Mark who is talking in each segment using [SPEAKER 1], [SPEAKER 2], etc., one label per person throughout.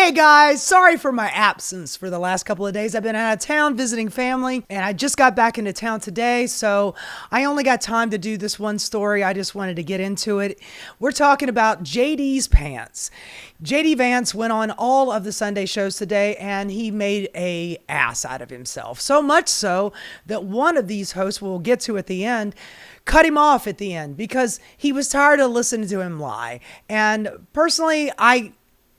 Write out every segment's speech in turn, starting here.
[SPEAKER 1] Hey guys, sorry for my absence for the last couple of days. I've been out of town visiting family and I just got back into town today, so I only got time to do this one story. I just wanted to get into it. We're talking about JD's pants. JD Vance went on all of the Sunday shows today and he made a ass out of himself. So much so that one of these hosts, we'll get to at the end, cut him off at the end because he was tired of listening to him lie. And personally, I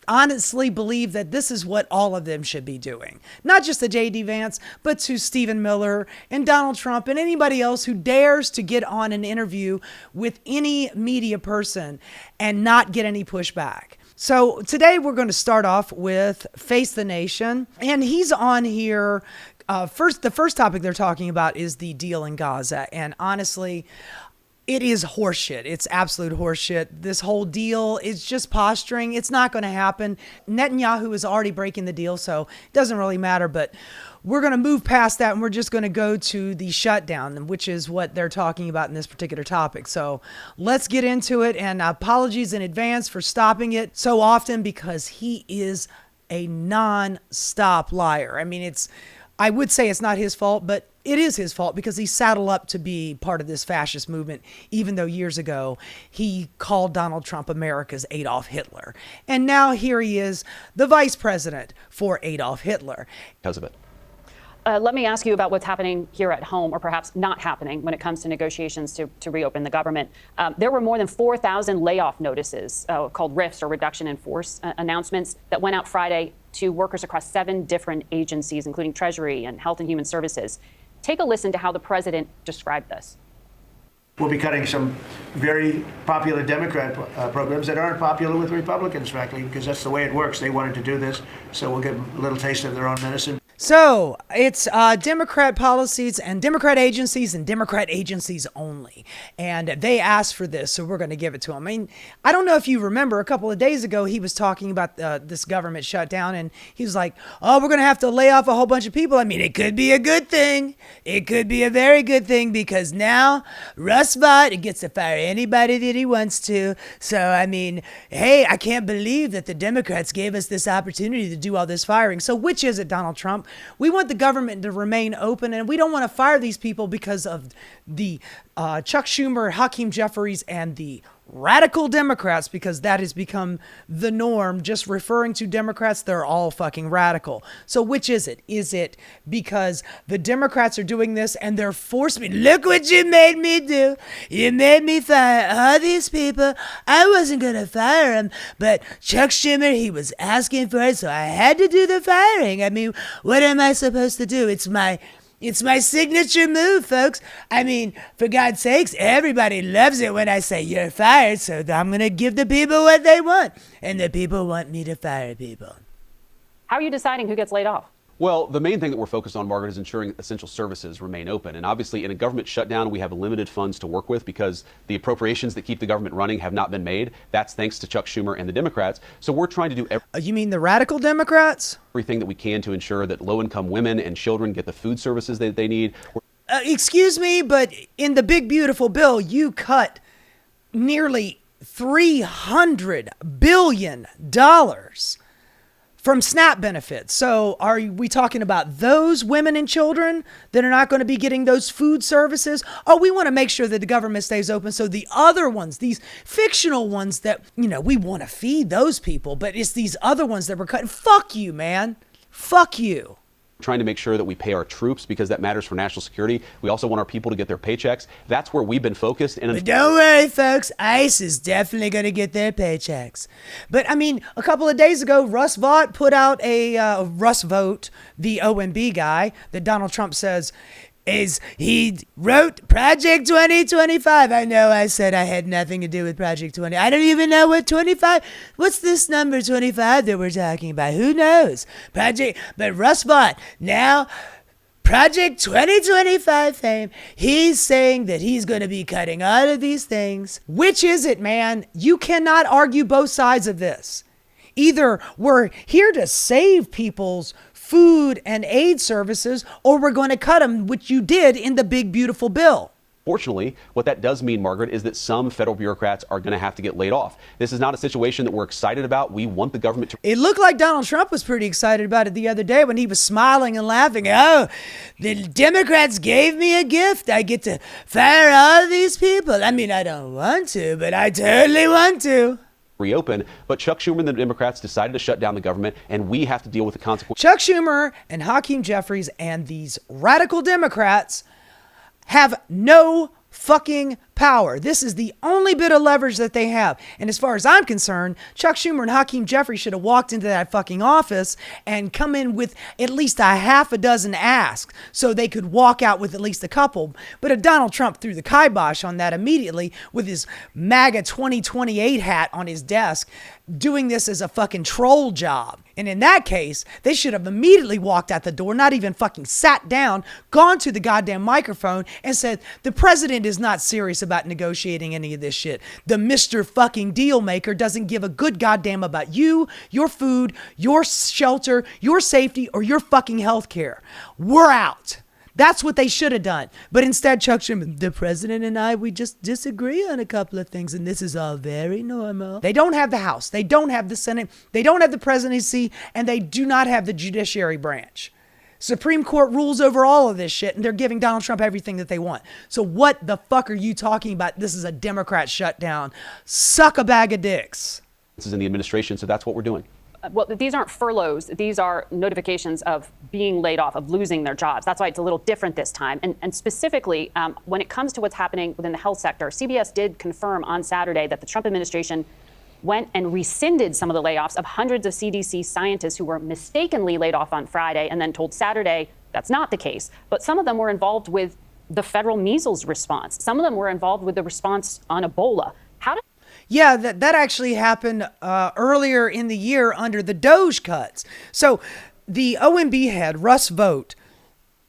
[SPEAKER 1] honestly believe that this is what all of them should be doing. Not just to JD Vance, but to Stephen Miller and Donald Trump and anybody else who dares to get on an interview with any media person and not get any pushback. So today we're going to start off with Face the Nation, and he's on here. The first topic they're talking about is the deal in Gaza, and honestly, it is horseshit. It's absolute horseshit. This whole deal is just posturing. It's not going to happen. Netanyahu is already breaking the deal, so it doesn't really matter. But we're going to move past that, and we're just going to go to the shutdown, which is what they're talking about in this particular topic. So let's get into it, and apologies in advance for stopping it so often because he is a non-stop liar. I mean, I would say it's not his fault, but it is his fault because he saddled up to be part of this fascist movement, even though years ago he called Donald Trump America's Adolf Hitler. And now here he is, the vice president for Adolf Hitler.
[SPEAKER 2] Because of it.
[SPEAKER 3] Let me ask you about what's happening here at home, or perhaps not happening when it comes to negotiations to reopen the government. There were more than 4,000 layoff notices called RIFs, or reduction in force announcements, that went out Friday to workers across 7 different agencies, including Treasury and Health and Human Services. Take a listen to how the president described this.
[SPEAKER 4] We'll be cutting some very popular Democrat programs that aren't popular with Republicans, frankly, because that's the way it works. They wanted to do this, so we'll give them a little taste of their own medicine.
[SPEAKER 1] So it's Democrat policies and Democrat agencies only. And they asked for this, so we're going to give it to them. I mean, I don't know if you remember a couple of days ago, he was talking about this government shutdown, and he was like, oh, we're going to have to lay off a whole bunch of people. I mean, it could be a good thing. It could be a very good thing because now Russ Vought gets to fire anybody that he wants to. So, I mean, hey, I can't believe that the Democrats gave us this opportunity to do all this firing. So which is it, Donald Trump? We want the government to remain open, and we don't want to fire these people because of the Chuck Schumer, Hakeem Jeffries, and the radical Democrats, because that has become the norm. Just referring to Democrats, they're all fucking radical. So which is it? Is it because the Democrats are doing this and they're forcing me? Look what you made me do. You made me fire all these people. I wasn't going to fire them, but Chuck Schumer, he was asking for it, so I had to do the firing. I mean, what am I supposed to do? It's my signature move, folks. I mean, for God's sakes, everybody loves it when I say you're fired, so I'm going to give the people what they want. And the people want me to fire people.
[SPEAKER 3] How are you deciding who gets laid off?
[SPEAKER 2] Well, the main thing that we're focused on, Margaret, is ensuring essential services remain open. And obviously, in a government shutdown, we have limited funds to work with because the appropriations that keep the government running have not been made. That's thanks to Chuck Schumer and the Democrats. So we're trying to do
[SPEAKER 1] You mean the radical Democrats?
[SPEAKER 2] everything that we can to ensure that low-income women and children get the food services that they need.
[SPEAKER 1] Excuse me, but in the big, beautiful bill, you cut nearly $300 billion from SNAP benefits. So are we talking about those women and children that are not going to be getting those food services? Oh, we want to make sure that the government stays open so the other ones, these fictional ones that, we want to feed those people, but it's these other ones that we're cutting. Fuck you, man. Fuck you.
[SPEAKER 2] Trying to make sure that we pay our troops because that matters for national security. We also want our people to get their paychecks. That's where we've been focused.
[SPEAKER 1] But don't worry, folks. ICE is definitely going to get their paychecks. But, I mean, a couple of days ago, Russ Vought put out Russ Vote, the OMB guy that Donald Trump says he wrote Project 2025. I know I said I had nothing to do with Project 20. I don't even know what 25, what's this number 25 that we're talking about? Who knows? But Russ Vought, now Project 2025 fame, he's saying that he's going to be cutting all of these things. Which is it, man? You cannot argue both sides of this. Either we're here to save people's food and aid services, or we're going to cut them, which you did in the big, beautiful bill.
[SPEAKER 2] Fortunately, what that does mean, Margaret, is that some federal bureaucrats are going to have to get laid off. This is not a situation that we're excited about. We want the government to...
[SPEAKER 1] It looked like Donald Trump was pretty excited about it the other day when he was smiling and laughing. Oh, the Democrats gave me a gift. I get to fire all these people. I mean, I don't want to, but I totally want to.
[SPEAKER 2] Reopen, but Chuck Schumer and the Democrats decided to shut down the government, and we have to deal with the consequences.
[SPEAKER 1] Chuck Schumer and Hakeem Jeffries and these radical Democrats have no fucking power. This is the only bit of leverage that they have. And as far as I'm concerned, Chuck Schumer and Hakeem Jeffries should have walked into that fucking office and come in with at least a half a dozen asks so they could walk out with at least a couple. But Donald Trump threw the kibosh on that immediately with his MAGA 2028 hat on his desk, doing this as a fucking troll job. And in that case, they should have immediately walked out the door, not even fucking sat down, gone to the goddamn microphone and said, the president is not serious about negotiating any of this shit. The Mr. fucking deal maker doesn't give a good goddamn about you, your food, your shelter, your safety, or your fucking health care. We're out. That's what they should have done. But instead, Chuck Schumer, the president and I, we just disagree on a couple of things, and this is all very normal. They don't have the House. They don't have the Senate. They don't have the presidency, and they do not have the judiciary branch. Supreme Court rules over all of this shit, and they're giving Donald Trump everything that they want. So what the fuck are you talking about? This is a Democrat shutdown. Suck a bag of dicks.
[SPEAKER 2] This is in the administration, so that's what we're doing.
[SPEAKER 3] Well, these aren't furloughs. These are notifications of being laid off, of losing their jobs. That's why it's a little different this time. And specifically, when it comes to what's happening within the health sector, CBS did confirm on Saturday that the Trump administration went and rescinded some of the layoffs of hundreds of CDC scientists who were mistakenly laid off on Friday and then told Saturday that's not the case. But some of them were involved with the federal measles response. Some of them were involved with the response on Ebola.
[SPEAKER 1] Yeah, that actually happened earlier in the year under the Doge cuts. So the OMB head, Russ Vought,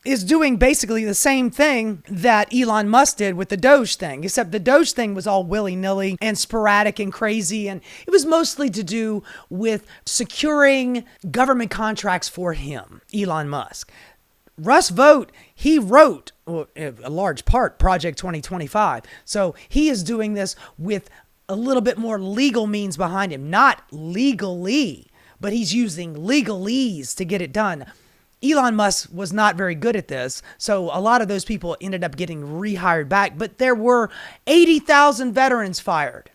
[SPEAKER 1] is doing basically the same thing that Elon Musk did with the Doge thing, except the Doge thing was all willy-nilly and sporadic and crazy, and it was mostly to do with securing government contracts for him, Elon Musk. Russ Vought, he wrote, a large part, Project 2025. So he is doing this with a little bit more legal means behind him, not legally, but he's using legalese to get it done. Elon Musk was not very good at this, so a lot of those people ended up getting rehired back, but there were 80,000 veterans fired.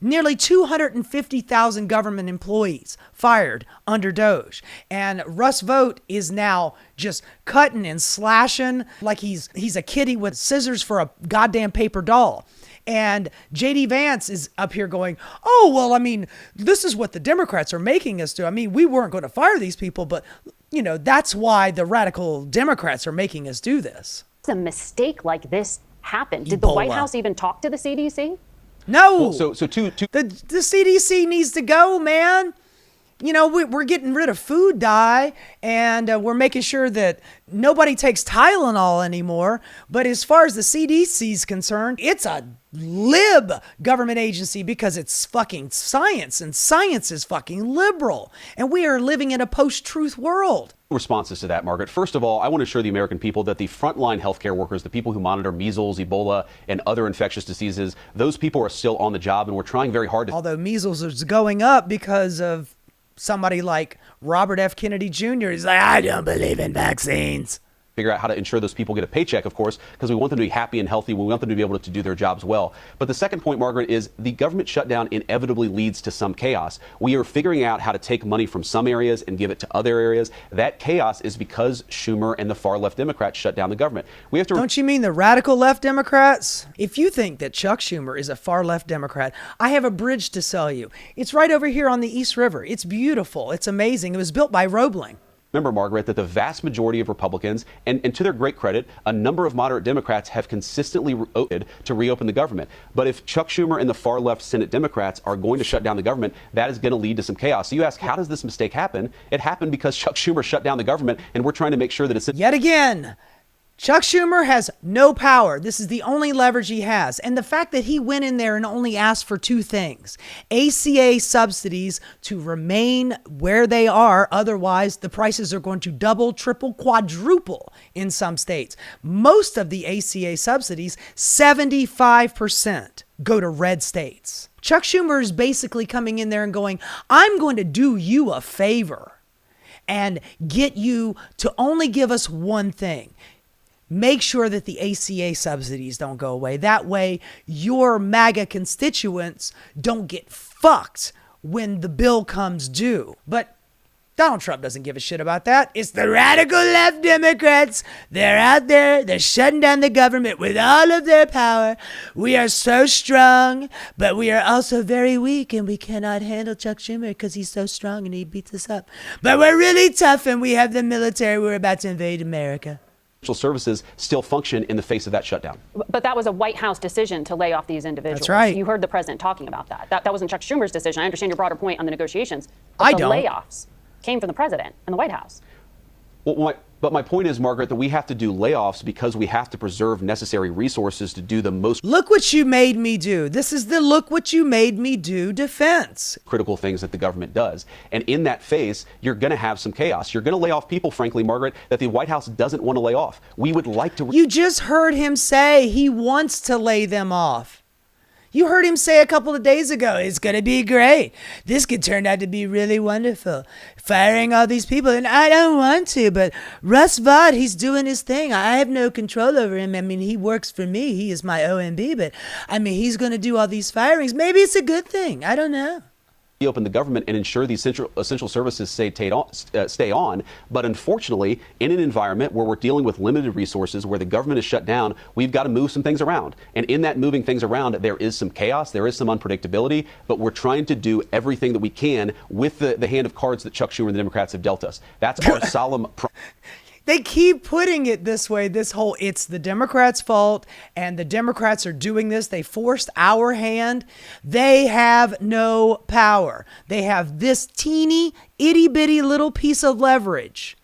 [SPEAKER 1] Nearly 250,000 government employees fired under Doge. And Russ Vought is now just cutting and slashing like he's a kitty with scissors for a goddamn paper doll. And J.D. Vance is up here going, oh, well, I mean, this is what the Democrats are making us do. I mean, we weren't going to fire these people, but, you know, that's why the radical Democrats are making us do this.
[SPEAKER 3] A mistake like this happened. Did the White House even talk to the CDC?
[SPEAKER 1] No.
[SPEAKER 2] Well, so
[SPEAKER 1] the CDC needs to go, man. You know, we're getting rid of food dye, and we're making sure that nobody takes Tylenol anymore. But as far as the CDC is concerned, it's a lib government agency because it's fucking science, and science is fucking liberal. And we are living in a post-truth world.
[SPEAKER 2] Responses to that, Margaret. First of all, I want to assure the American people that the frontline healthcare workers, the people who monitor measles, Ebola, and other infectious diseases, those people are still on the job, and we're trying very hard to...
[SPEAKER 1] Although measles is going up because of somebody like Robert F. Kennedy Jr. He's like, I don't believe in vaccines.
[SPEAKER 2] Figure out how to ensure those people get a paycheck, of course, because we want them to be happy and healthy. We want them to be able to do their jobs well. But the second point, Margaret, is the government shutdown inevitably leads to some chaos. We are figuring out how to take money from some areas and give it to other areas. That chaos is because Schumer and the far left Democrats shut down the government. We have to...
[SPEAKER 1] Don't you mean the radical left Democrats? If you think that Chuck Schumer is a far left Democrat, I have a bridge to sell you. It's right over here on the East River. It's beautiful. It's amazing. It was built by Roebling.
[SPEAKER 2] Remember, Margaret, that the vast majority of Republicans, and to their great credit, a number of moderate Democrats have consistently voted to reopen the government. But if Chuck Schumer and the far left Senate Democrats are going to shut down the government, that is going to lead to some chaos. So you ask, how does this mistake happen? It happened because Chuck Schumer shut down the government, and we're trying to make sure that it's...
[SPEAKER 1] Yet again, Chuck Schumer has no power. This is the only leverage he has. And the fact that he went in there and only asked for two things: ACA subsidies to remain where they are. Otherwise, the prices are going to double, triple, quadruple in some states. Most of the ACA subsidies, 75%, go to red states. Chuck Schumer is basically coming in there and going, I'm going to do you a favor and get you to only give us one thing. Make sure that the ACA subsidies don't go away. That way, your MAGA constituents don't get fucked when the bill comes due. But Donald Trump doesn't give a shit about that. It's the radical left Democrats. They're out there. They're shutting down the government with all of their power. We are so strong, but we are also very weak, and we cannot handle Chuck Schumer because he's so strong and he beats us up. But we're really tough, and we have the military. We're about to invade America.
[SPEAKER 2] Essential services still function in the face of that shutdown.
[SPEAKER 3] But that was a White House decision to lay off these individuals.
[SPEAKER 1] That's right.
[SPEAKER 3] You heard the president talking about that. That wasn't Chuck Schumer's decision. I understand your broader point on the negotiations. But
[SPEAKER 1] I
[SPEAKER 3] the
[SPEAKER 1] don't.
[SPEAKER 3] layoffs came from the president and the White House.
[SPEAKER 2] But my point is, Margaret, that we have to do layoffs because we have to preserve necessary resources to do the most
[SPEAKER 1] Look what you made me do. This is the look what you made me do defense.
[SPEAKER 2] critical things that the government does. And in that phase, you're going to have some chaos. You're going to lay off people, frankly, Margaret, that the White House doesn't want to lay off. We would like to.
[SPEAKER 1] You just heard him say he wants to lay them off. You heard him say a couple of days ago, it's going to be great. This could turn out to be really wonderful. Firing all these people. And I don't want to, but Russ Vought, he's doing his thing. I have no control over him. I mean, he works for me. He is my OMB, but I mean, he's going to do all these firings. Maybe it's a good thing. I don't know.
[SPEAKER 2] Reopen the government and ensure these essential services stay on. But unfortunately, in an environment where we're dealing with limited resources, where the government is shut down, we've got to move some things around. And in that moving things around, there is some chaos, there is some unpredictability, but we're trying to do everything that we can with the hand of cards that Chuck Schumer and the Democrats have dealt us. That's our solemn
[SPEAKER 1] They keep putting it this way, it's the Democrats' fault, and the Democrats are doing this. They forced our hand. They have no power. They have this teeny, itty-bitty little piece of leverage.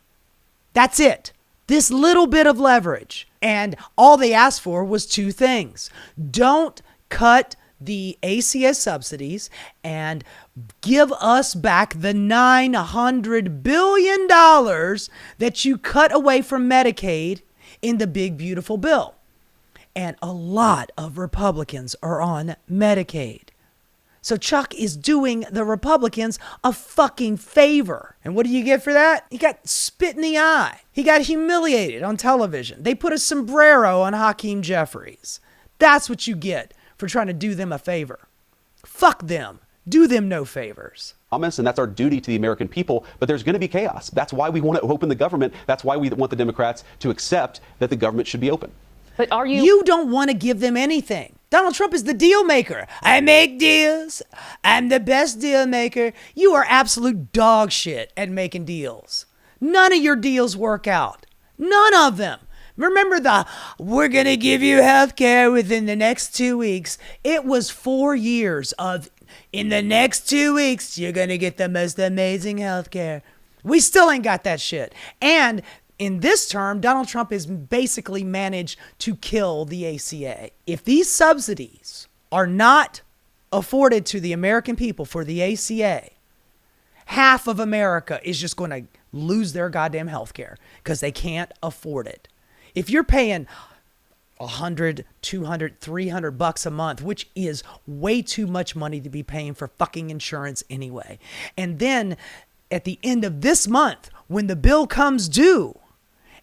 [SPEAKER 1] That's it. This little bit of leverage. And all they asked for was two things. Don't cut the ACA subsidies and give us back the $900 billion that you cut away from Medicaid in the big, beautiful bill. And a lot of Republicans are on Medicaid. So Chuck is doing the Republicans a fucking favor. And what do you get for that? He got spit in the eye. He got humiliated on television. They put a sombrero on Hakeem Jeffries. That's what you get for trying to do them a favor. Fuck them. Do them no favors.
[SPEAKER 2] and that's our duty to the American people, but there's going to be chaos. That's why we want to open the government. That's why we want the Democrats to accept that the government should be open.
[SPEAKER 3] But are you...
[SPEAKER 1] You don't want to give them anything. Donald Trump is the deal maker. I make deals. I'm the best deal maker. You are absolute dog shit at making deals. None of your deals work out. None of them. Remember we're going to give you health care within the next 2 weeks. It was 4 years of, in the next 2 weeks, you're going to get the most amazing health care. We still ain't got that shit. And in this term, Donald Trump has basically managed to kill the ACA. If these subsidies are not afforded to the American people for the ACA, half of America is just going to lose their goddamn health care because they can't afford it. If you're paying $100, $200, $300 a month, which is way too much money to be paying for fucking insurance anyway, and then at the end of this month, when the bill comes due,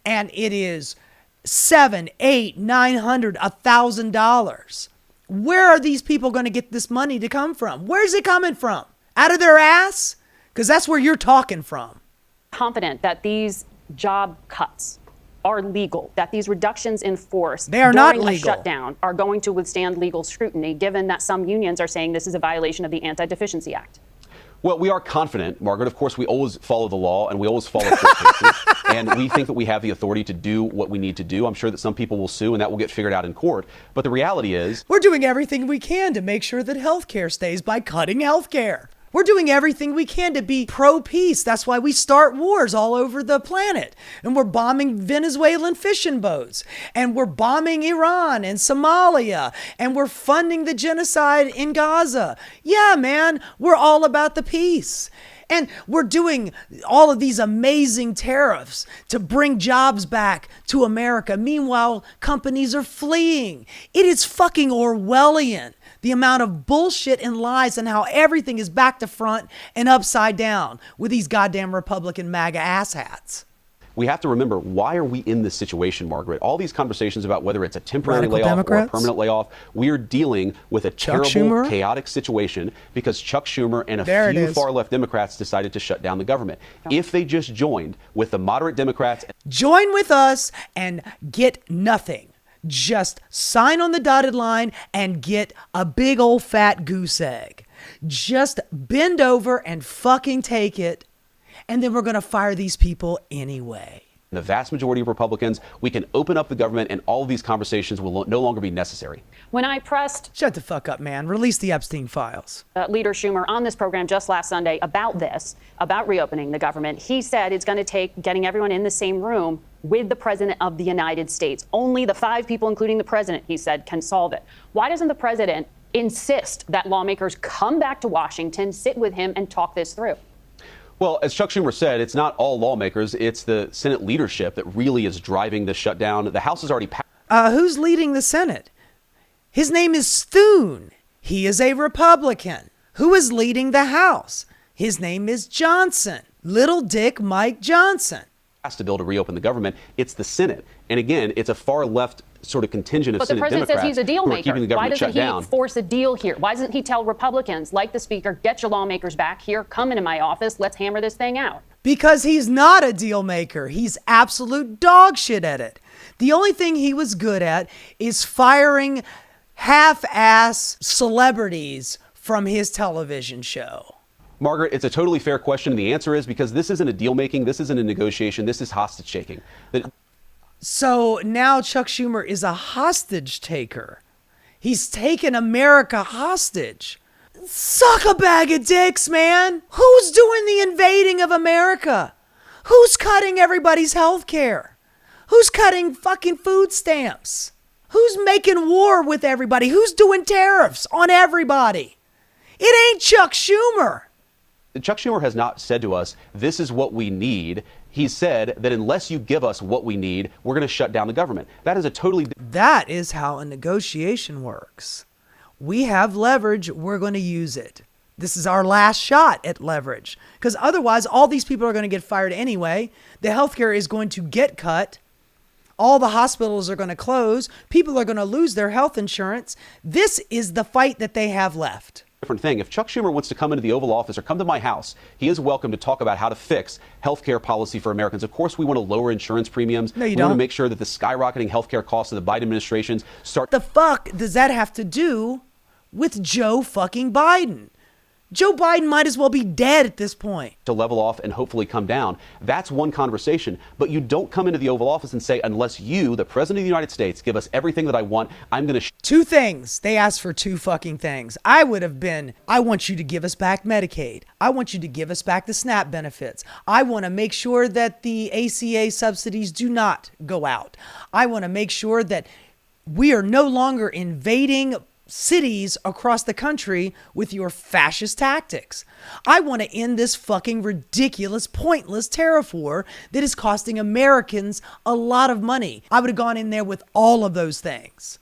[SPEAKER 1] and it is $700, $800, $900, $1,000, where are these people going to get this money to come from? Where's it coming from? Out of their ass? Because that's where you're talking from.
[SPEAKER 3] Confident that these job cuts are legal, that these reductions in force
[SPEAKER 1] they are
[SPEAKER 3] during
[SPEAKER 1] not legal.
[SPEAKER 3] a shutdown are going to withstand legal scrutiny, given that some unions are saying this is a violation of the Anti-Deficiency Act?
[SPEAKER 2] Well, we are confident, Margaret. Of course, we always follow the law and we always follow court cases. And we think that we have the authority to do what we need to do. I'm sure that some people will sue and that will get figured out in court. But the reality is,
[SPEAKER 1] we're doing everything we can to make sure that healthcare stays by cutting healthcare. We're doing everything we can to be pro-peace. That's why we start wars all over the planet. And we're bombing Venezuelan fishing boats. And we're bombing Iran and Somalia. And we're funding the genocide in Gaza. Yeah, man, we're all about the peace. And we're doing all of these amazing tariffs to bring jobs back to America. Meanwhile, companies are fleeing. It is fucking Orwellian, the amount of bullshit and lies and how everything is back to front and upside down with these goddamn Republican MAGA asshats.
[SPEAKER 2] We have to remember, why are we in this situation, Margaret? All these conversations about whether it's a temporary
[SPEAKER 1] Radical
[SPEAKER 2] layoff
[SPEAKER 1] Democrats?
[SPEAKER 2] or a permanent layoff, we are dealing with a
[SPEAKER 1] Chuck
[SPEAKER 2] terrible,
[SPEAKER 1] Schumer?
[SPEAKER 2] chaotic situation because Chuck Schumer and
[SPEAKER 1] There
[SPEAKER 2] a
[SPEAKER 1] it
[SPEAKER 2] few
[SPEAKER 1] is.
[SPEAKER 2] far-left Democrats decided to shut down the government. If they just joined with the moderate Democrats...
[SPEAKER 1] Join with us and get nothing. Just sign on the dotted line and get a big old fat goose egg. Just bend over and fucking take it. And then we're going to fire these people anyway.
[SPEAKER 2] The vast majority of Republicans, we can open up the government and all of these conversations will no longer be necessary.
[SPEAKER 3] When I pressed
[SPEAKER 1] Shut the fuck up, man. Release the Epstein files.
[SPEAKER 3] Leader Schumer on this program just last Sunday about this, about reopening the government, he said it's going to take getting everyone in the same room with the president of the United States. Only the 5 people, including the president, he said, can solve it. Why doesn't the president insist that lawmakers come back to Washington, sit with him, and talk this through?
[SPEAKER 2] Well, as Chuck Schumer said, it's not all lawmakers. It's the Senate leadership that really is driving the shutdown. The House has already passed.
[SPEAKER 1] Who's leading the Senate? His name is Thune. He is a Republican. Who is leading the House? His name is Johnson. Little Dick Mike Johnson.
[SPEAKER 2] A bill to reopen the government. It's the Senate. And again, it's a far left sort of contingent of
[SPEAKER 3] But the
[SPEAKER 2] Senate
[SPEAKER 3] president
[SPEAKER 2] Democrats
[SPEAKER 3] says he's a deal
[SPEAKER 2] who are
[SPEAKER 3] maker.
[SPEAKER 2] keeping the
[SPEAKER 3] Why
[SPEAKER 2] government
[SPEAKER 3] doesn't
[SPEAKER 2] shut down.
[SPEAKER 3] he force a deal here? Why doesn't he tell Republicans, like the speaker, get your lawmakers back here, come into my office, let's hammer this thing out?
[SPEAKER 1] Because he's not a deal maker. He's absolute dog shit at it. The only thing he was good at is firing half-ass celebrities from his television show.
[SPEAKER 2] Margaret, it's a totally fair question. And the answer is because this isn't a deal making, this isn't a negotiation, this is hostage taking.
[SPEAKER 1] So now Chuck Schumer is a hostage taker. He's taken America hostage. Suck a bag of dicks, man. Who's doing the invading of America? Who's cutting everybody's health care? Who's cutting fucking food stamps? Who's making war with everybody? Who's doing tariffs on everybody? It ain't Chuck Schumer.
[SPEAKER 2] Chuck Schumer has not said to us, this is what we need. He said that unless you give us what we need, we're going to shut down the government. That is a totally...
[SPEAKER 1] That is how a negotiation works. We have leverage, we're going to use it. This is our last shot at leverage. Because otherwise, all these people are going to get fired anyway. The healthcare is going to get cut. All the hospitals are going to close. People are going to lose their health insurance. This is the fight that they have left.
[SPEAKER 2] Different thing. If Chuck Schumer wants to come into the Oval Office or come to my house, he is welcome to talk about how to fix healthcare policy for Americans. Of course, we want to lower insurance premiums.
[SPEAKER 1] No, you
[SPEAKER 2] we
[SPEAKER 1] don't.
[SPEAKER 2] want to make sure that the skyrocketing healthcare costs of the Biden administrations start.
[SPEAKER 1] The fuck does that have to do with Joe fucking Biden? Joe Biden might as well be dead at this point.
[SPEAKER 2] To level off and hopefully come down. That's one conversation. But you don't come into the Oval Office and say, unless you, the President of the United States, give us everything that I want, I'm going to...
[SPEAKER 1] 2 things. They asked for 2 fucking things. I would have been, I want you to give us back Medicaid. I want you to give us back the SNAP benefits. I want to make sure that the ACA subsidies do not go out. I want to make sure that we are no longer invading cities across the country with your fascist tactics. I want to end this fucking ridiculous, pointless tariff war that is costing Americans a lot of money. I would have gone in there with all of those things.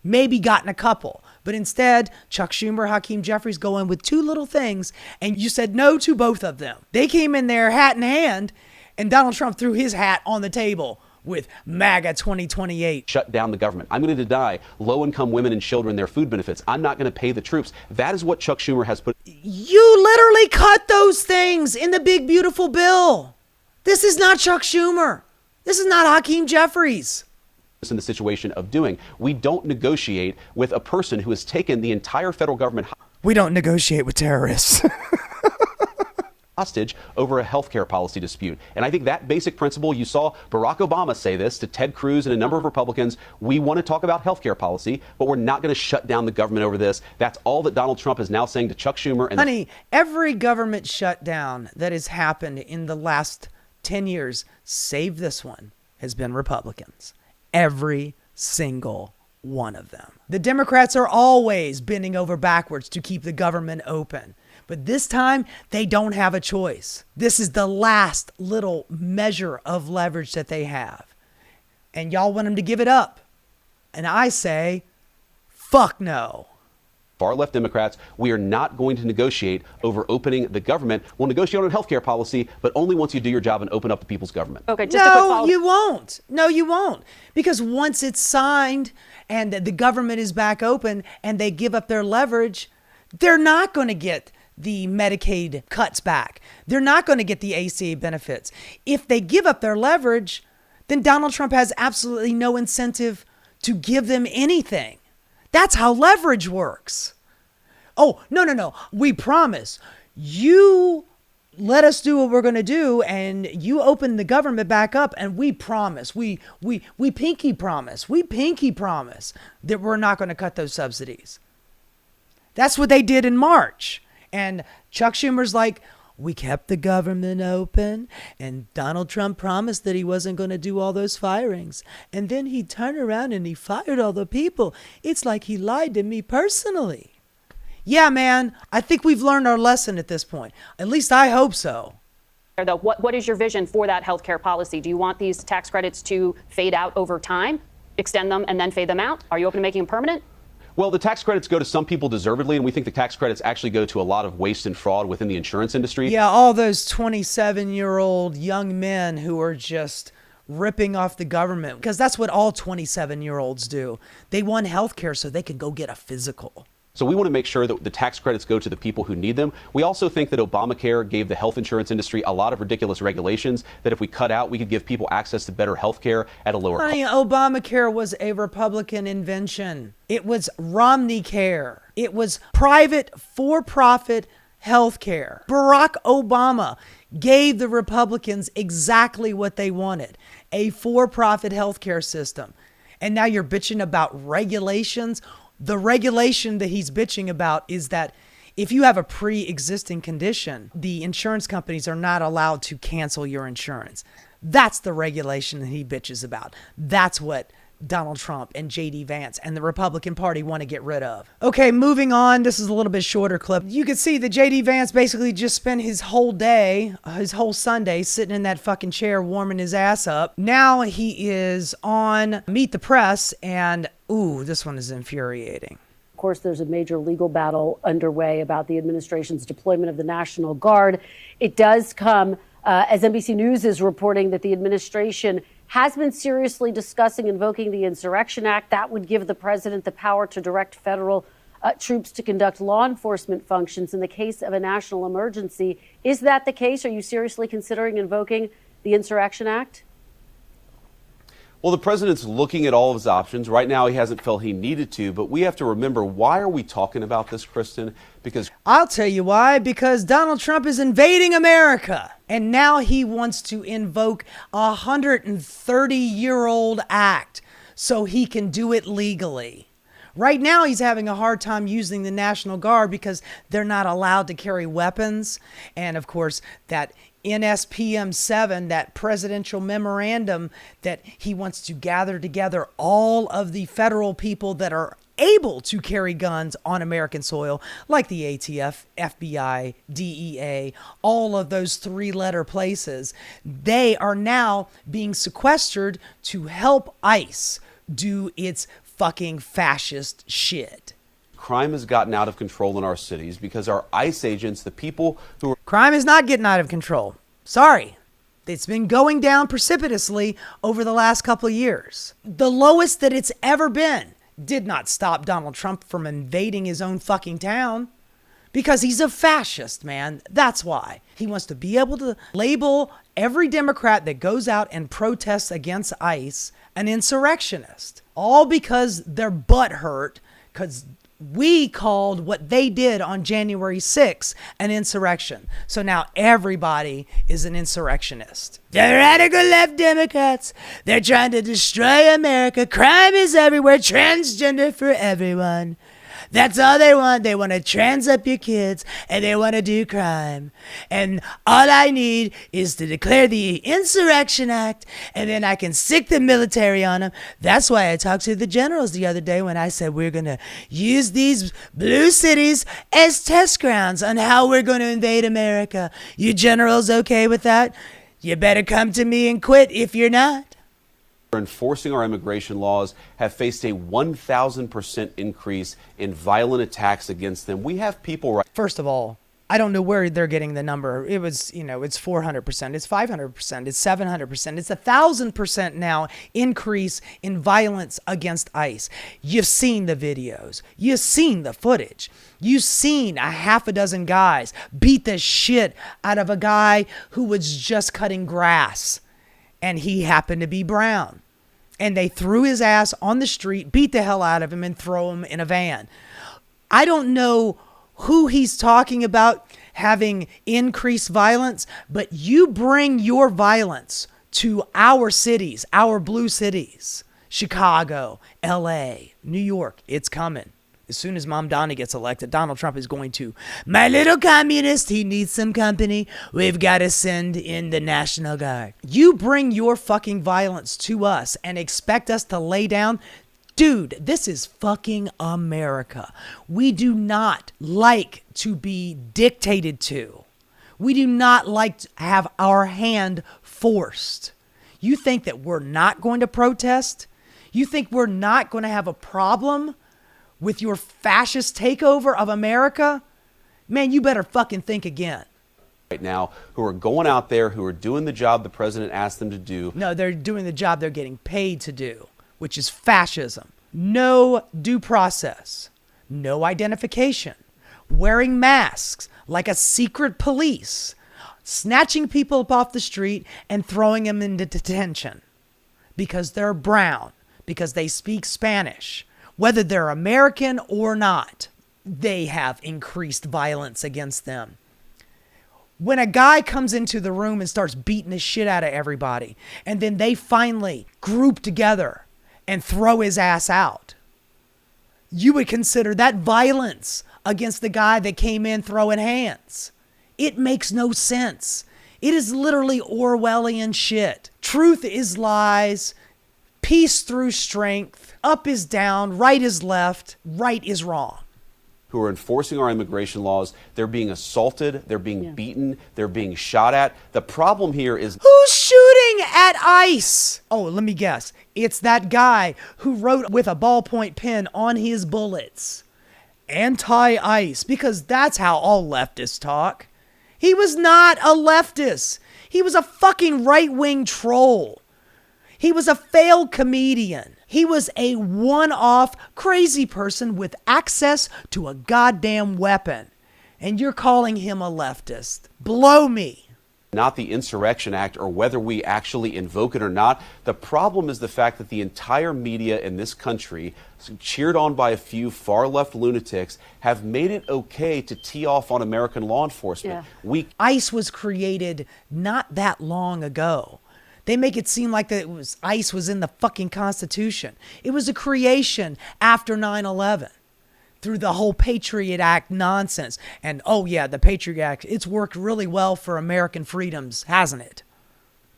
[SPEAKER 1] Maybe gotten a couple. But instead, Chuck Schumer, Hakeem Jeffries go in with 2 little things, and you said no to both of them. They came in there hat in hand, and Donald Trump threw his hat on the table with MAGA 2028.
[SPEAKER 2] Shut down the government. I'm going to deny low-income women and children their food benefits. I'm not going to pay the troops. That is what Chuck Schumer has put.
[SPEAKER 1] You literally cut those things in the big, beautiful bill. This is not Chuck Schumer. This is not Hakeem Jeffries.
[SPEAKER 2] In the situation of doing. We don't negotiate with a person who has taken the entire federal government.
[SPEAKER 1] We don't negotiate with terrorists.
[SPEAKER 2] hostage over a healthcare policy dispute. And I think that basic principle, you saw Barack Obama say this to Ted Cruz and a number of Republicans. We want to talk about healthcare policy, but we're not going to shut down the government over this. That's all that Donald Trump is now saying to Chuck Schumer. And
[SPEAKER 1] honey, every government shutdown that has happened in the last 10 years, save this one, has been Republicans. Every single one of them. The Democrats are always bending over backwards to keep the government open. But this time, they don't have a choice. This is the last little measure of leverage that they have. And y'all want them to give it up. And I say, fuck no.
[SPEAKER 2] Far left Democrats, we are not going to negotiate over opening the government. We'll negotiate on healthcare policy, but only once you do your job and open up the people's government.
[SPEAKER 3] Okay, just a quick follow-up.
[SPEAKER 1] You won't. No, you won't. Because once it's signed and the government is back open and they give up their leverage, they're not going to get the Medicaid cuts back. They're not going to get the ACA benefits. If they give up their leverage, then Donald Trump has absolutely no incentive to give them anything. That's how leverage works. Oh, no. We promise. You let us do what we're going to do, and you open the government back up, and we promise. We pinky promise. We pinky promise that we're not going to cut those subsidies. That's what they did in March. And Chuck Schumer's like, we kept the government open, and Donald Trump promised that he wasn't going to do all those firings. And then he turned around and he fired all the people. It's like he lied to me personally. Yeah, man, I think we've learned our lesson at this point. At least I hope so.
[SPEAKER 3] Though, what is your vision for that healthcare policy? Do you want these tax credits to fade out over time, extend them, and then fade them out? Are you open to making them permanent?
[SPEAKER 2] Well, the tax credits go to some people deservedly, and we think the tax credits actually go to a lot of waste and fraud within the insurance industry.
[SPEAKER 1] Yeah, all those 27-year-old young men who are just ripping off the government, because that's what all 27-year-olds do. They want health care so they can go get a physical.
[SPEAKER 2] So we want to make sure that the tax credits go to the people who need them. We also think that Obamacare gave the health insurance industry a lot of ridiculous regulations that if we cut out, we could give people access to better health care at a lower cost.
[SPEAKER 1] Obamacare was a Republican invention. It was Romney Care. It was private, for-profit health care. Barack Obama gave the Republicans exactly what they wanted, a for-profit health care system. And now you're bitching about regulations. The regulation that he's bitching about is that if you have a pre-existing condition, the insurance companies are not allowed to cancel your insurance. That's the regulation that he bitches about. That's what Donald Trump and J.D. Vance and the Republican Party want to get rid of. Okay, moving on. This is a little bit shorter clip. You can see that J.D. Vance basically just spent his whole day, his whole Sunday, sitting in that fucking chair warming his ass up. Now he is on Meet the Press, and ooh, this one is infuriating.
[SPEAKER 5] Of course, there's a major legal battle underway about the administration's deployment of the National Guard. It does come as NBC News is reporting that the administration has been seriously discussing invoking the Insurrection Act. That would give the president the power to direct federal troops to conduct law enforcement functions in the case of a national emergency. Is that the case? Are you seriously considering invoking the Insurrection Act?
[SPEAKER 2] Well, the president's looking at all of his options. Right now, he hasn't felt he needed to, but we have to remember, why are we talking about this, Kristen? Because
[SPEAKER 1] I'll tell you why. Because Donald Trump is invading America. And now he wants to invoke a 130-year-old act so he can do it legally. Right now, he's having a hard time using the National Guard because they're not allowed to carry weapons. And of course, that NSPM 7, that presidential memorandum that he wants to gather together all of the federal people that are able to carry guns on American soil, like the ATF, FBI, DEA, all of those three-letter places. They are now being sequestered to help ICE do its fucking fascist shit.
[SPEAKER 2] crime has gotten out of control in our cities because our ICE agents, the people who are...
[SPEAKER 1] Crime is not getting out of control. Sorry. It's been going down precipitously over the last couple of years. The lowest that it's ever been did not stop Donald Trump from invading his own fucking town. Because he's a fascist, man. That's why. He wants to be able to label every Democrat that goes out and protests against ICE an insurrectionist. All because they're butthurt because We called what they did on January 6th an insurrection. So now everybody is an insurrectionist. The radical left Democrats, they're trying to destroy America. Crime is everywhere. Transgender for everyone. That's all they want. They want to trans up your kids and they want to do crime. And all I need is to declare the Insurrection Act and then I can sick the military on them. That's why I talked to the generals the other day when I said we're going to use these blue cities as test grounds on how we're going to invade America. You generals okay with that? You better come to me and quit if you're not.
[SPEAKER 2] Enforcing our immigration laws have faced a 1,000% increase in violent attacks against them. We have people right.
[SPEAKER 1] First of all, I don't know where they're getting the number. It was, it's 400%, it's 500%, it's 700%, it's 1,000% now increase in violence against ICE. You've seen the videos. You've seen the footage. You've seen a half a dozen guys beat the shit out of a guy who was just cutting grass. And he happened to be brown. And they threw his ass on the street, beat the hell out of him, and throw him in a van. I don't know who he's talking about having increased violence, but you bring your violence to our cities, our blue cities. Chicago, LA, New York, it's coming. As soon as Mom Donnie gets elected, Donald Trump is going to, my little communist, he needs some company. We've got to send in the National Guard. You bring your fucking violence to us and expect us to lay down. Dude, this is fucking America. We do not like to be dictated to. We do not like to have our hand forced. You think that we're not going to protest? You think we're not going to have a problem with your fascist takeover of America? Man, you better fucking think again.
[SPEAKER 2] Right now, who are going out there, who are doing the job the president asked them to do.
[SPEAKER 1] No, they're doing the job they're getting paid to do, which is fascism. No due process, no identification, wearing masks like a secret police, snatching people up off the street and throwing them into detention because they're brown, because they speak Spanish. Whether they're American or not, they have increased violence against them. When a guy comes into the room and starts beating the shit out of everybody, and then they finally group together and throw his ass out, you would consider that violence against the guy that came in throwing hands. It makes no sense. It is literally Orwellian shit. Truth is lies. Peace through strength. Up is down. Right is left. Right is wrong.
[SPEAKER 2] Who are enforcing our immigration laws. They're being assaulted. They're being beaten. They're being shot at. The problem here is...
[SPEAKER 1] Who's shooting at ICE? Oh, let me guess. It's that guy who wrote with a ballpoint pen on his bullets, anti-ICE, because that's how all leftists talk. He was not a leftist. He was a fucking right-wing troll. He was a failed comedian. He was a one-off crazy person with access to a goddamn weapon. And you're calling him a leftist. Blow me.
[SPEAKER 2] Not the Insurrection Act or whether we actually invoke it or not. The problem is the fact that the entire media in this country, cheered on by a few far-left lunatics, have made it okay to tee off on American law enforcement.
[SPEAKER 1] ICE was created not that long ago. They make it seem like that ICE was in the fucking Constitution. It was a creation after 9/11 through the whole Patriot Act nonsense. And oh yeah, the Patriot Act, it's worked really well for American freedoms, hasn't it?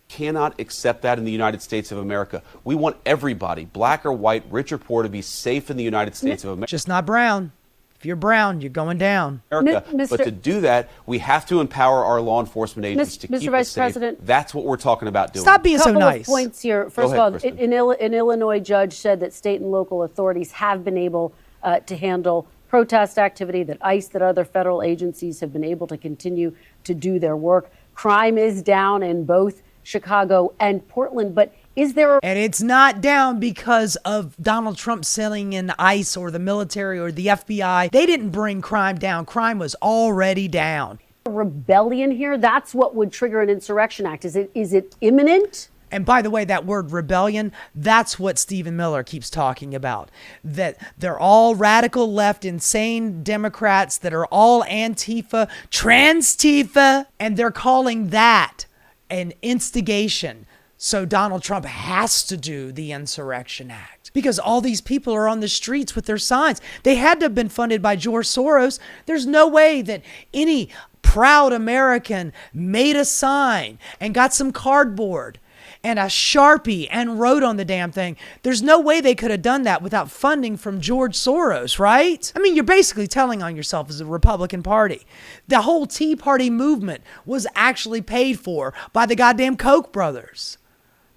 [SPEAKER 2] Cannot accept that in the United States of America. We want everybody, black or white, rich or poor, to be safe in the United States of America.
[SPEAKER 1] Just not brown. If you're brown, you're going down.
[SPEAKER 2] But to do that, we have to empower our law enforcement agents to keep
[SPEAKER 5] Mr. Vice
[SPEAKER 2] us safe.
[SPEAKER 5] President,
[SPEAKER 2] that's what we're talking about doing.
[SPEAKER 1] Stop being so nice.
[SPEAKER 5] Couple of points here. First of all,
[SPEAKER 2] Kristen.
[SPEAKER 5] an Illinois judge said that state and local authorities have been able to handle protest activity, that ICE, that other federal agencies have been able to continue to do their work. Crime is down in both Chicago and Portland, but is there
[SPEAKER 1] and it's not down because of Donald Trump sending in ICE or the military or the FBI. They didn't bring crime down. Crime was already down.
[SPEAKER 5] a rebellion here? That's what would trigger an Insurrection Act. Is it imminent?
[SPEAKER 1] And by the way, that word rebellion, that's what Stephen Miller keeps talking about. That they're all radical left, insane Democrats that are all Antifa, Trans-Tifa, and they're calling that an instigation. So Donald Trump has to do the Insurrection Act because all these people are on the streets with their signs. They had to have been funded by George Soros. There's no way that any proud American made a sign and got some cardboard and a Sharpie and wrote on the damn thing. There's no way they could have done that without funding from George Soros, right? I mean, you're basically telling on yourself as a Republican Party. The whole Tea Party movement was actually paid for by the goddamn Koch brothers.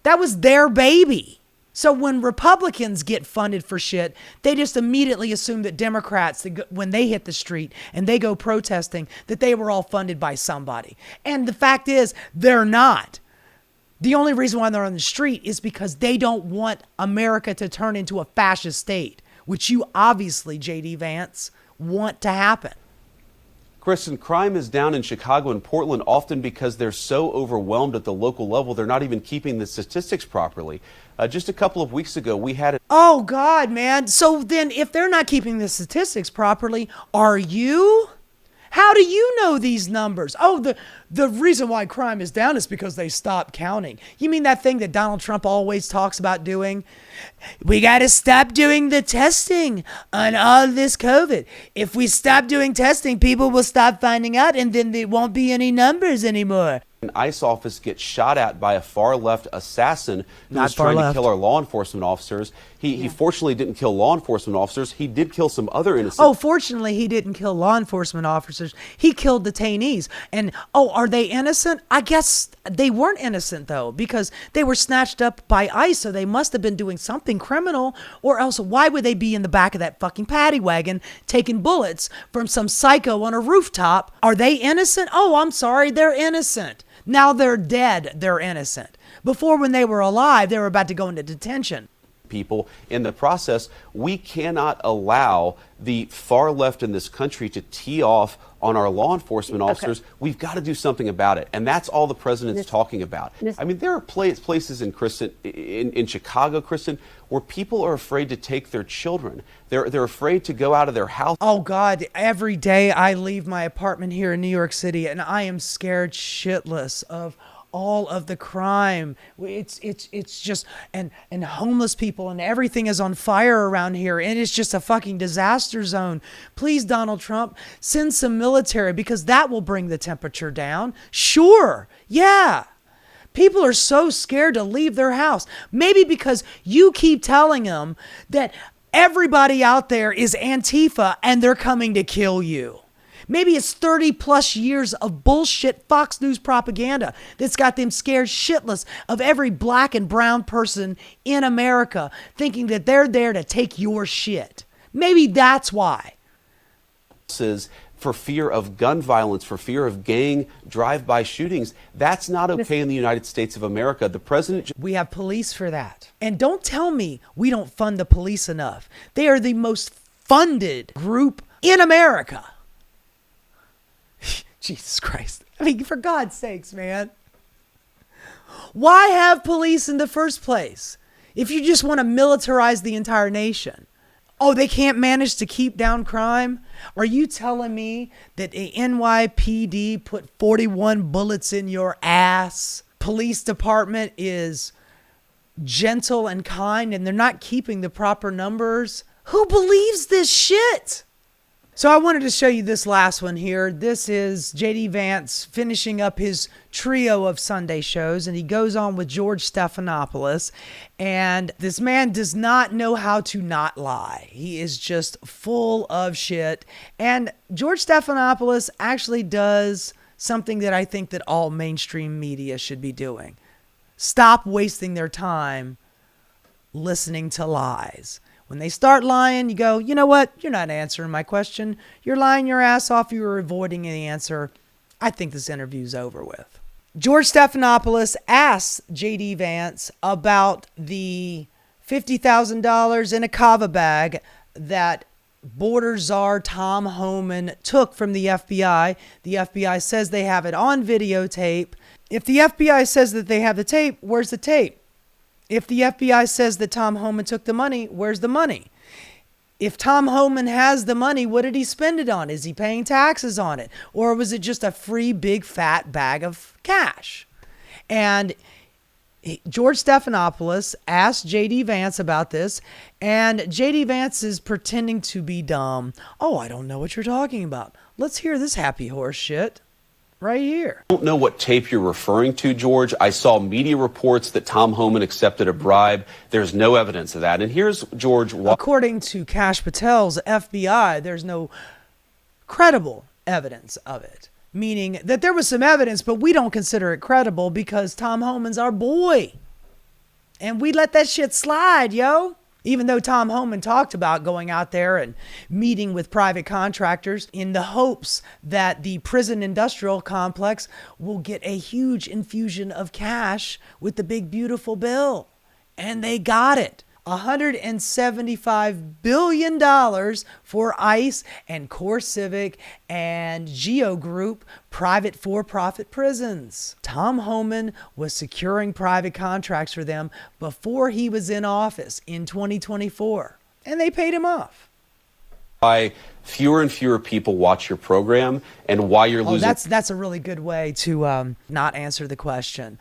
[SPEAKER 1] That was their baby. So when Republicans get funded for shit, they just immediately assume that Democrats, when they hit the street and they go protesting, that they were all funded by somebody. And the fact is, they're not. The only reason why they're on the street is because they don't want America to turn into a fascist state, which you obviously, J.D. Vance, want to happen.
[SPEAKER 2] Kristen, crime is down in Chicago and Portland often because they're so overwhelmed at the local level, they're not even keeping the statistics properly. Just a couple of weeks ago, we had
[SPEAKER 1] Oh, God, man. So then if they're not keeping the statistics properly, are you? How do you know these numbers? Oh, the reason why crime is down is because they stopped counting. You mean that thing that Donald Trump always talks about doing? We got to stop doing the testing on all this COVID. If we stop doing testing, people will stop finding out and then there won't be any numbers anymore.
[SPEAKER 2] an ICE office gets shot at by a far-left assassin who was
[SPEAKER 1] far
[SPEAKER 2] trying
[SPEAKER 1] left.
[SPEAKER 2] to kill our law enforcement officers. He fortunately didn't kill law enforcement officers. He did kill some other innocent.
[SPEAKER 1] Oh, fortunately, he didn't kill law enforcement officers. He killed detainees. And, oh, are they innocent? I guess they weren't innocent, though, because they were snatched up by ICE, so they must have been doing something criminal, or else why would they be in the back of that fucking paddy wagon taking bullets from some psycho on a rooftop? Are they innocent? Oh, I'm sorry, they're innocent. Now they're dead, they're innocent. Before, when they were alive, they were about to go into detention.
[SPEAKER 2] People in the process, we cannot allow the far left in this country to tee off on our law enforcement officers. We've got to do something about it, and that's all the president's talking about. I mean, there are places in Chicago, Kristen, where people are afraid to take their children. They're afraid to go out of their house.
[SPEAKER 1] Oh God, every day I leave my apartment here in New York City and I am scared shitless of all of the crime. It's just, and homeless people, and everything is on fire around here, and it's just a fucking disaster zone. Please, Donald Trump, send some military, because that will bring the temperature down. Sure, yeah. People are so scared to leave their house. Maybe because you keep telling them that everybody out there is Antifa and they're coming to kill you. Maybe it's 30 plus years of bullshit Fox News propaganda that's got them scared shitless of every black and brown person in America, thinking that they're there to take your shit. Maybe that's why.
[SPEAKER 2] For fear of gun violence, for fear of gang drive-by shootings. That's not okay in the United States of America. The president...
[SPEAKER 1] We have police for that. And don't tell me we don't fund the police enough. They are the most funded group in America. Jesus Christ. I mean, for God's sakes, man. Why have police in the first place if you just want to militarize the entire nation? Oh, they can't manage to keep down crime? Are you telling me that the NYPD put 41 bullets in your ass? Police department is gentle and kind and they're not keeping the proper numbers? Who believes this shit? So I wanted to show you this last one here. This is J.D. Vance finishing up his trio of Sunday shows, and he goes on with George Stephanopoulos. And this man does not know how to not lie. He is just full of shit. And George Stephanopoulos actually does something that I think that all mainstream media should be doing. Stop wasting their time listening to lies. When they start lying, you go, you know what? You're not answering my question. You're lying your ass off. You were avoiding the answer. I think this interview's over with. George Stephanopoulos asked J.D. Vance about the $50,000 in a kava bag that border czar Tom Homan took from the FBI. The FBI says they have it on videotape. If the FBI says that they have the tape, where's the tape? If the FBI says that Tom Homan took the money, where's the money? If Tom Homan has the money, what did he spend it on? Is he paying taxes on it? Or was it just a free big fat bag of cash? And George Stephanopoulos asked J.D. Vance about this, and J.D. Vance is pretending to be dumb. Oh, I don't know what you're talking about. Let's hear this happy horse shit right here.
[SPEAKER 2] I don't know what tape you're referring to, George. I saw media reports that Tom Homan accepted a bribe. There's no evidence of that. And here's George.
[SPEAKER 1] According to Kash Patel's FBI, there's no credible evidence of it. Meaning that there was some evidence, but we don't consider it credible because Tom Homan's our boy. And we let that shit slide, yo. Even though Tom Homan talked about going out there and meeting with private contractors in the hopes that the prison industrial complex will get a huge infusion of cash with the big, beautiful bill. And they got it. $175 billion for ICE and Core Civic and Geo Group private for-profit prisons. Tom Homan was securing private contracts for them before he was in office in 2024, and they paid him off.
[SPEAKER 2] Why fewer and fewer people watch your program and why you're losing.
[SPEAKER 1] That's a really good way to not answer the question.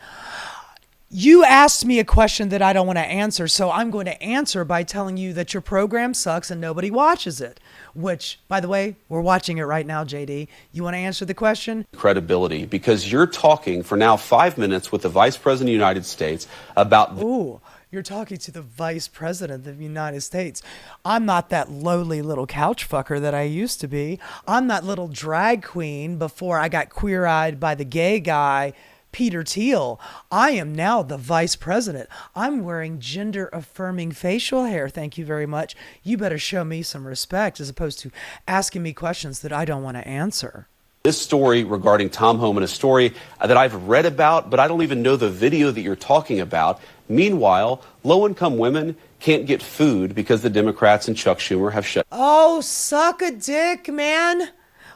[SPEAKER 1] You asked me a question that I don't want to answer, so I'm going to answer by telling you that your program sucks and nobody watches it. Which, by the way, we're watching it right now, JD. You want to answer the question?
[SPEAKER 2] Credibility, because you're talking for now 5 minutes with the Vice President of the United States about...
[SPEAKER 1] Ooh, you're talking to the Vice President of the United States. I'm not that lowly little couch fucker that I used to be. I'm that little drag queen before I got queer-eyed by the gay guy, Peter Thiel. I am now the vice president. I'm wearing gender-affirming facial hair. Thank you very much. You better show me some respect as opposed to asking me questions that I don't want to answer.
[SPEAKER 2] This story regarding Tom Homan, a story that I've read about, but I don't even know the video that you're talking about. Meanwhile, low-income women can't get food because the Democrats and Chuck Schumer have shut.
[SPEAKER 1] Oh, suck a dick, man.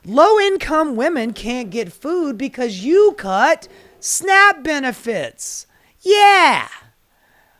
[SPEAKER 1] Low-income women can't get food because you cut SNAP benefits. Yeah.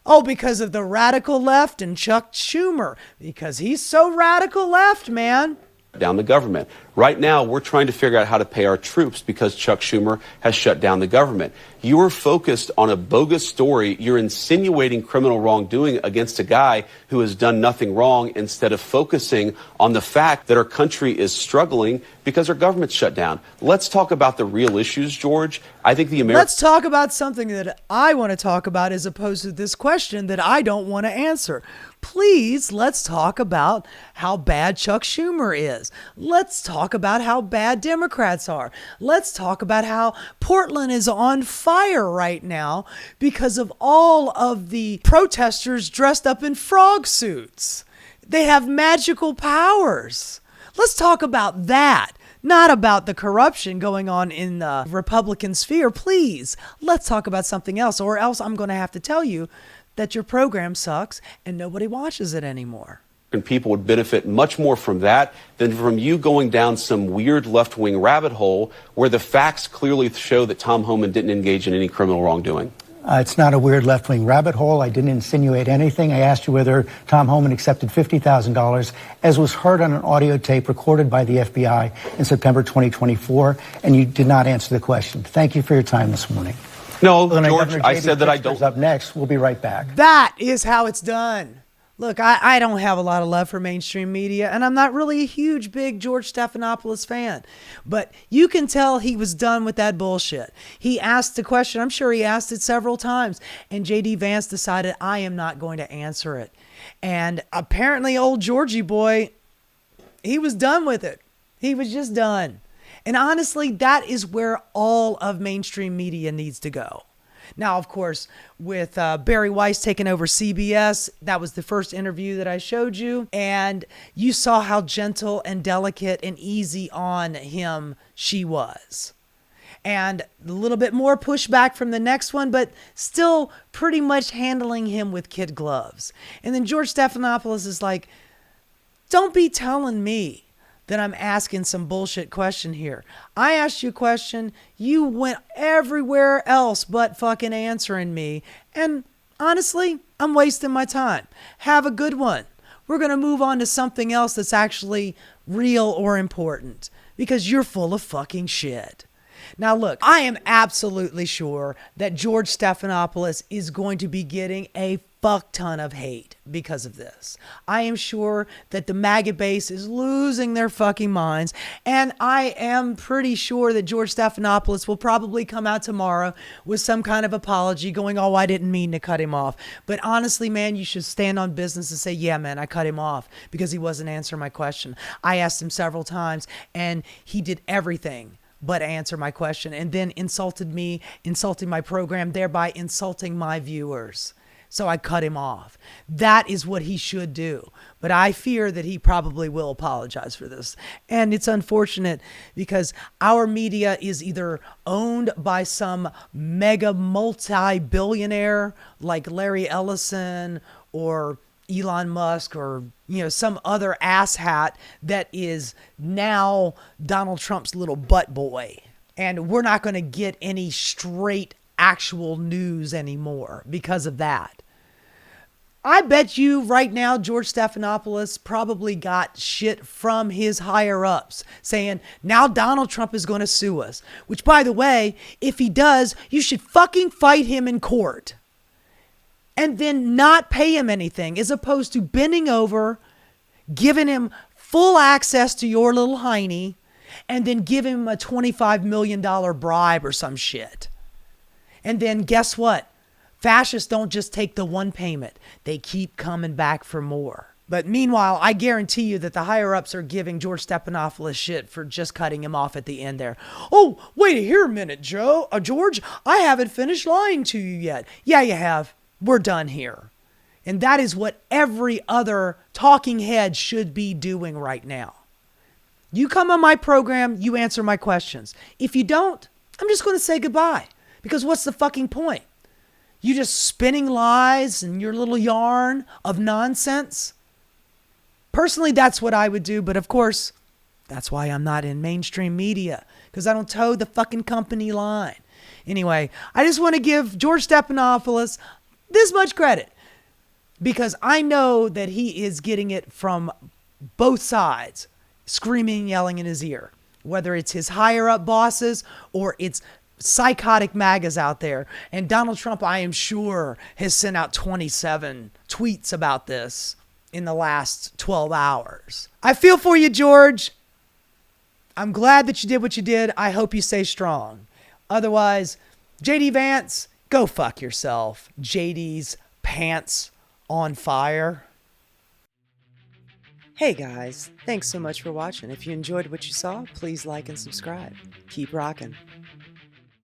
[SPEAKER 1] Oh, because of the radical left and Chuck Schumer. Because he's so radical left, man.
[SPEAKER 2] Down the government. Right now, we're trying to figure out how to pay our troops because Chuck Schumer has shut down the government. You are focused on a bogus story. You're insinuating criminal wrongdoing against a guy who has done nothing wrong instead of focusing on the fact that our country is struggling because our government's shut down. Let's talk about the real issues, George. I think the American...
[SPEAKER 1] Let's talk about something that I want to talk about as opposed to this question that I don't want to answer. Please, let's talk about how bad Chuck Schumer is. Let's talk about how bad Democrats are. Let's talk about how Portland is on fire right now because of all of the protesters dressed up in frog suits. They have magical powers. Let's talk about that. Not about the corruption going on in the Republican sphere. Please, let's talk about something else, or else I'm going to have to tell you that your program sucks and nobody watches it anymore.
[SPEAKER 2] And people would benefit much more from that than from you going down some weird left-wing rabbit hole where the facts clearly show that Tom Homan didn't engage in any criminal wrongdoing.
[SPEAKER 6] It's not a weird left-wing rabbit hole. I didn't insinuate anything. I asked you whether Tom Homan accepted $50,000, as was heard on an audio tape recorded by the FBI in September 2024, and you did not answer the question. Thank you for your time this morning.
[SPEAKER 2] No, George, I said that I don't.
[SPEAKER 6] Up next, we'll be right back.
[SPEAKER 1] That is how it's done. Look, I don't have a lot of love for mainstream media, and I'm not really a huge, big George Stephanopoulos fan. But you can tell he was done with that bullshit. He asked the question. I'm sure he asked it several times. And J.D. Vance decided, I am not going to answer it. And apparently old Georgie boy, he was done with it. He was just done. And honestly, that is where all of mainstream media needs to go. Now, of course, with Barry Weiss taking over CBS, that was the first interview that I showed you. And you saw how gentle and delicate and easy on him she was. And a little bit more pushback from the next one, but still pretty much handling him with kid gloves. And then George Stephanopoulos is like, don't be telling me that I'm asking some bullshit question here. I asked you a question. You went everywhere else but fucking answering me. And honestly, I'm wasting my time. Have a good one. We're going to move on to something else that's actually real or important because you're full of fucking shit. Now, look, I am absolutely sure that George Stephanopoulos is going to be getting a fuck ton of hate because of this. I am sure that the MAGA base is losing their fucking minds. And I am pretty sure that George Stephanopoulos will probably come out tomorrow with some kind of apology going, oh, I didn't mean to cut him off. But honestly, man, you should stand on business and say, yeah, man, I cut him off because he wasn't answering my question. I asked him several times and he did everything but answer my question and then insulted me, insulting my program, thereby insulting my viewers. So I cut him off. That is what he should do. But I fear that he probably will apologize for this. And it's unfortunate because our media is either owned by some mega multi-billionaire like Larry Ellison or Elon Musk or, some other asshat that is now Donald Trump's little butt boy. And we're not going to get any straight actual news anymore because of that. I bet you right now, George Stephanopoulos probably got shit from his higher ups saying, now Donald Trump is going to sue us. Which, by the way, if he does, you should fucking fight him in court. And then not pay him anything, as opposed to bending over, giving him full access to your little hiney, and then give him a $25 million bribe or some shit. And then guess what? Fascists don't just take the one payment. They keep coming back for more. But meanwhile, I guarantee you that the higher-ups are giving George Stephanopoulos shit for just cutting him off at the end there. Oh, wait here a minute, George. I haven't finished lying to you yet. Yeah, you have. We're done here. And that is what every other talking head should be doing right now. You come on my program, you answer my questions. If you don't, I'm just going to say goodbye. Because what's the fucking point? You just spinning lies and your little yarn of nonsense? Personally, that's what I would do. But of course, that's why I'm not in mainstream media. Because I don't toe the fucking company line. Anyway, I just want to give George Stephanopoulos this much credit. Because I know that he is getting it from both sides. Screaming, yelling in his ear. Whether it's his higher up bosses or it's psychotic MAGAs out there. And Donald Trump, I am sure, has sent out 27 tweets about this in the last 12 hours. I feel for you, George. I'm glad that you did what you did. I hope you stay strong. Otherwise, JD Vance, go fuck yourself. JD's pants on fire. Hey guys, thanks so much for watching. If you enjoyed what you saw, please like and subscribe. Keep rocking.